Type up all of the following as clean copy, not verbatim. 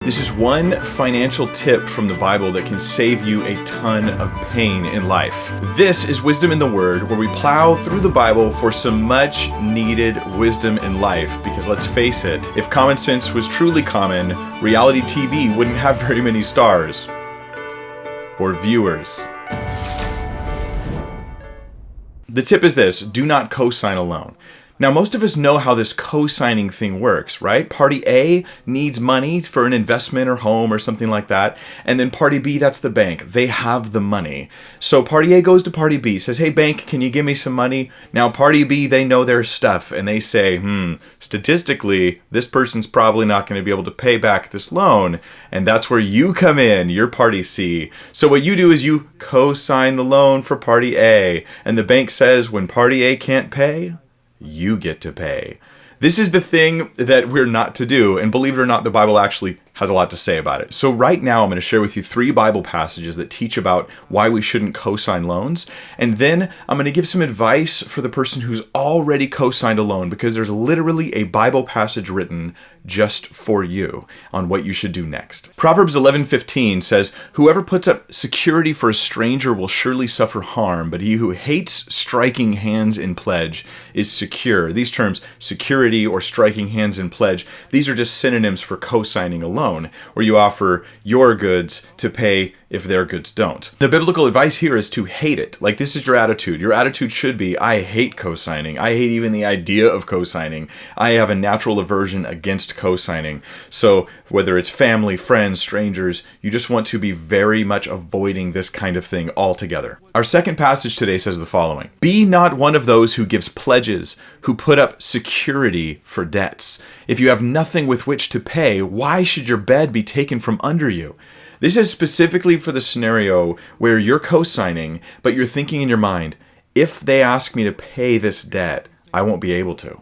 This is one financial tip from the Bible that can save you a ton of pain in life. This is Wisdom in the Word, where we plow through the Bible for some much needed wisdom in life. Because let's face it, if common sense was truly common, reality TV wouldn't have very many stars or viewers. The tip is this: do not cosign alone. Now, most of us know how this cosigning thing works, right? Party A needs money for an investment or home or something like that. And then Party B, that's the bank. They have the money. So Party A goes to Party B, says, hey, bank, can you give me some money? Now, Party B, they know their stuff. And they say, statistically, this person's probably not going to be able to pay back this loan. And that's where you come in, you're Party C. So what you do is you cosign the loan for Party A. And the bank says, when Party A can't pay, you get to pay. This is the thing that we're not to do, and believe it or not, the Bible actually has a lot to say about it. So right now, I'm going to share with you 3 Bible passages that teach about why we shouldn't cosign loans, and then I'm going to give some advice for the person who's already cosigned a loan, because there's literally a Bible passage written just for you on what you should do next. Proverbs 11:15 says, whoever puts up security for a stranger will surely suffer harm, but he who hates striking hands in pledge is secure. These terms, security or striking hands in pledge, these are just synonyms for cosigning a loan, where you offer your goods to pay if their goods don't. The biblical advice here is to hate it. Like, this is your attitude. Your attitude should be, I hate cosigning. I hate even the idea of cosigning. I have a natural aversion against cosigning. So whether it's family, friends, strangers, you just want to be very much avoiding this kind of thing altogether. Our second passage today says the following: be not one of those who gives pledges, who put up security for debts. If you have nothing with which to pay, why should your bed be taken from under you? This is specifically for the scenario where you're cosigning, but you're thinking in your mind, if they ask me to pay this debt, I won't be able to.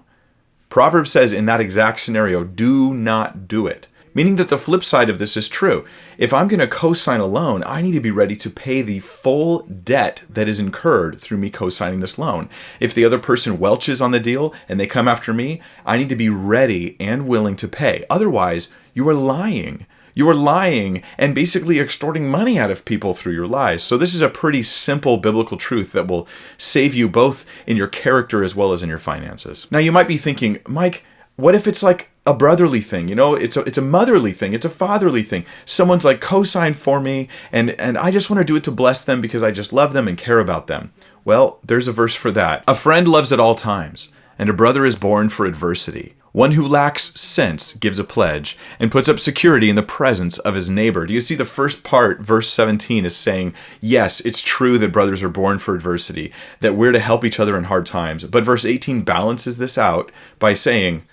Proverbs says in that exact scenario, do not do it. Meaning that the flip side of this is true. If I'm going to cosign a loan, I need to be ready to pay the full debt that is incurred through me cosigning this loan. If the other person welches on the deal and they come after me, I need to be ready and willing to pay. Otherwise, you are lying. You are lying and basically extorting money out of people through your lies. So this is a pretty simple biblical truth that will save you both in your character as well as in your finances. Now, you might be thinking, Mike, what if it's like a brotherly thing? You know, it's a motherly thing. It's a fatherly thing. Someone's like, cosign for me, and I just want to do it to bless them because I just love them and care about them. Well, there's a verse for that. A friend loves at all times, and a brother is born for adversity. One who lacks sense gives a pledge and puts up security in the presence of his neighbor. Do you see the first part, verse 17, is saying, yes, it's true that brothers are born for adversity, that we're to help each other in hard times. But verse 18 balances this out by saying,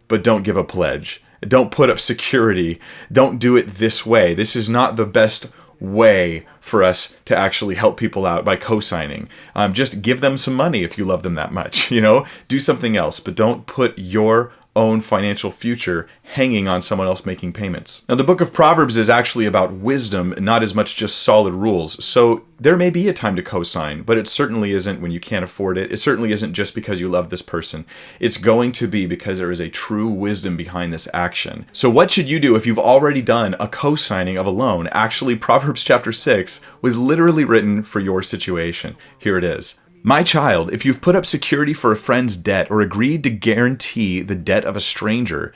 but don't give a pledge. Don't put up security. Don't do it this way. This is not the best way for us to actually help people out by cosigning. Just give them some money if you love them that much. Do something else, but don't put your own financial future hanging on someone else making payments. Now, the book of Proverbs is actually about wisdom, not as much just solid rules. So there may be a time to cosign, but it certainly isn't when you can't afford it. It certainly isn't just because you love this person. It's going to be because there is a true wisdom behind this action. So what should you do if you've already done a cosigning of a loan? Actually, Proverbs chapter 6 was literally written for your situation. Here it is. My child, if you've put up security for a friend's debt or agreed to guarantee the debt of a stranger,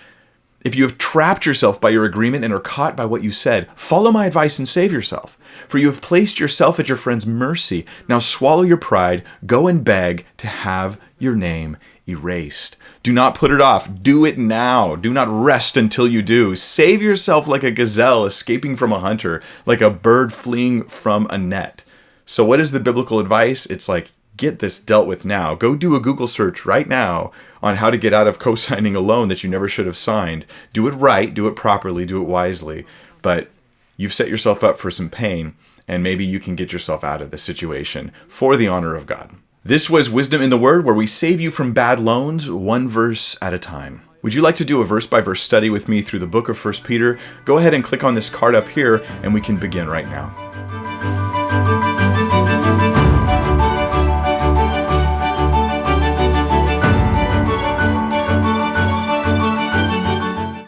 if you have trapped yourself by your agreement and are caught by what you said, follow my advice and save yourself. For you have placed yourself at your friend's mercy. Now swallow your pride, go and beg to have your name erased. Do not put it off. Do it now. Do not rest until you do. Save yourself like a gazelle escaping from a hunter, like a bird fleeing from a net. So what is the biblical advice? It's like, get this dealt with now. Go do a Google search right now on how to get out of cosigning a loan that you never should have signed. Do it right, do it properly, do it wisely. But you've set yourself up for some pain, and maybe you can get yourself out of this situation for the honor of God. This was Wisdom in the Word, where we save you from bad loans, one verse at a time. Would you like to do a verse-by-verse study with me through the book of 1 Peter? Go ahead and click on this card up here, and we can begin right now.